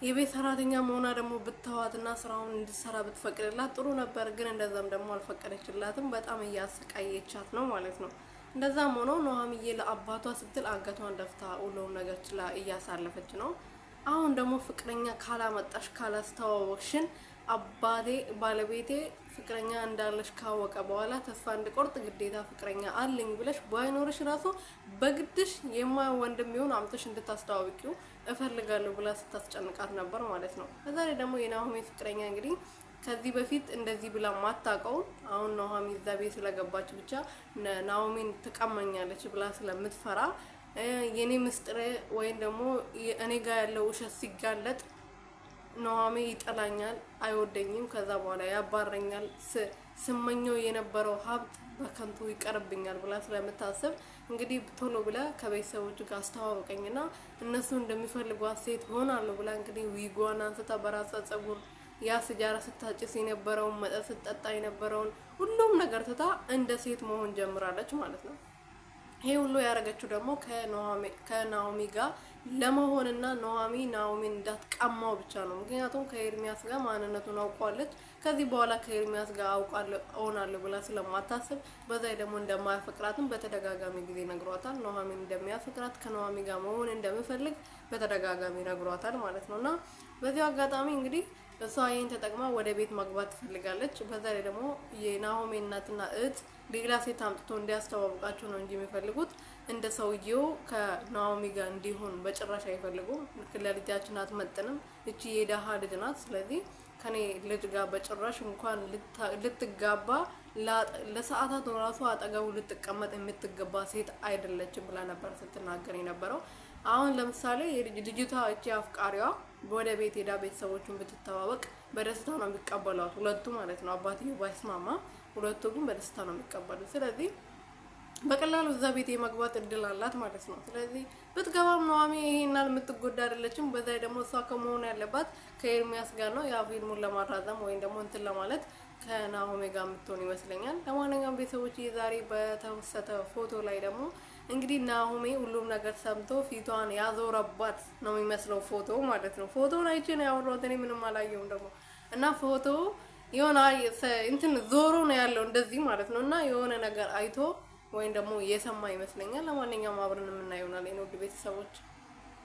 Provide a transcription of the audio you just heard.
የቤት ሰራተኛ መሆኗ ደግሞ ብትተዋትና ስራውን እንድትሰራ ብትፈቅድላት ጥሩ ነበር። ግን እንደዛም ደግሞ አልፈቀደችላትም። በጣም እያሰቃየቻት ነው ማለት ነው። እንደዛም ሆኖ ኑሃሚዬ ለአባቷ ስትል አንገቷን ደፍታ ሁሉም ነገር ችላ እያሳለፈች ነው። አሁን ደግሞ ፍቅረኛ ካላመጣሽ ካላስተዋወቅሽን አባቴ ባለቤቴ ፍቅረኛ እንዳለሽ ካወቀ በኋላ ተስፋ እንድቆርጥ ግዴታ ፍቅረኛ አለኝ ብለሽ ባይኖርሽ ራሱ በግድሽ የማይ ወንድም ይሁን አምጥሽ እንድታስተዋውቂው እፈልጋለሁ ብላ ስታስጨንቃት ነበር ማለት ነው። ከዛሬ ደግሞ የናሆሜ ፍቅረኛ እንግዲህ ከዚህ በፊት እንደዚህ ብላ ማታውቀው አሁን ኑሃሚ እዛ ቤት ስለገባች ብቻ ናሆሜን ትቀማኛለች ብላ ስለምትፈራ የኔ ምስጥር ወይም ደግሞ እኔ ጋር ያለው ውሸት ሲጋለጥ ኑሃሚ ይጠላኛል፣ አይወደኝም፣ ከዛ በኋላ ያባረኛል፣ ስመኘው የነበረው ሀብት በከንቱ ይቀርብኛል ብላ ስለምታስብ እንግዲህ ቶሎ ብላ ከቤተሰቦቹ ጋር አስተዋወቀኝና እነሱ እንደሚፈልጓት ሴት ሆናለሁ ብላ እንግዲህ ዊጓን አንስታ በራሷ ጸጉር ያ ስጃራ ስታጭስ የነበረውን መጠጥ ስትጠጣ የነበረውን ሁሉም ነገር ትታ እንደ ሴት መሆን ጀምራለች ማለት ነው። ይሄ ሁሉ ያደረገችው ደግሞ ከናሆሚ ጋር ለመሆንና ናሆሚን እንዳትቀማው ብቻ ነው። ምክንያቱም ከኤርሚያስ ጋር ማንነቱን አውቋለች። ከዚህ በኋላ ከኤርሚያስ ጋር እሆናለሁ ብላ ስለማታስብ በዛ ደግሞ እንደማያፈቅራትም በተደጋጋሚ ጊዜ ነግሯታል። ኑሃሚን እንደሚያፈቅራት ከናሆሚ ጋር መሆን እንደምፈልግ በተደጋጋሚ ነግሯታል ማለት ነውና በዚህ አጋጣሚ እንግዲህ እሷ ይሄን ተጠቅማ ወደ ቤት መግባት ትፈልጋለች። በዛ ላይ ደግሞ የናሆሚ እናትና እህት ሌላ ሴት አምጥቶ እንዲያስተዋውቃቸው ነው እንጂ የሚፈልጉት እንደ ሰውየው ከናሆሚ ጋር እንዲሆን በጭራሽ አይፈልጉም። ለልጃችን አትመጥንም፣ እቺ የደሃ ልጅ ናት። ስለዚህ ከኔ ልጅ ጋር በጭራሽ እንኳን ልትጋባ ለሰዓታት ራሱ አጠገቡ ልትቀመጥ የምትገባ ሴት አይደለችም ብላ ነበር ስትናገር የነበረው። አሁን ለምሳሌ ልጅቷ እቺ አፍቃሪዋ ወደ ቤት ሄዳ ቤተሰቦቹን ብትተዋወቅ በደስታ ነው የሚቀበሏት፣ ሁለቱ ማለት ነው። አባትየው ባይስማማ ሁለቱ ግን በደስታ ነው የሚቀበሉት። ስለዚህ በቀላሉ እዛ ቤት የመግባት እድል አላት ማለት ነው። ስለዚህ ብትገባም ኑሃሚ ይሄናል የምትጎዳ አይደለችም። በዛ ደግሞ እሷ ከመሆኑ ያለባት ከኤርሚያስ ጋር ነው። ያ ፊልሙን ለማራዘም ወይም ደግሞ እንትን ለማለት ከናሆሜ ጋር የምትሆን ይመስለኛል። ለማንኛውም ቤተሰቦች ዛሬ በተወሰተ ፎቶ ላይ ደግሞ እንግዲህ ናሆሜ ሁሉም ነገር ሰምቶ ፊቷን ያዞረባት ነው የሚመስለው ፎቶ ማለት ነው። ፎቶውን አይቼ ነው ያወራሁት እኔ ምንም አላየሁም ደግሞ እና ፎቶ የሆነ እንትን ዞሮ ነው ያለው እንደዚህ ማለት ነው። እና የሆነ ነገር አይቶ ወይም ደግሞ የሰማ ይመስለኛል። ለማንኛውም አብረን የምናየው ነው። ለኔ ውድ ቤተሰቦች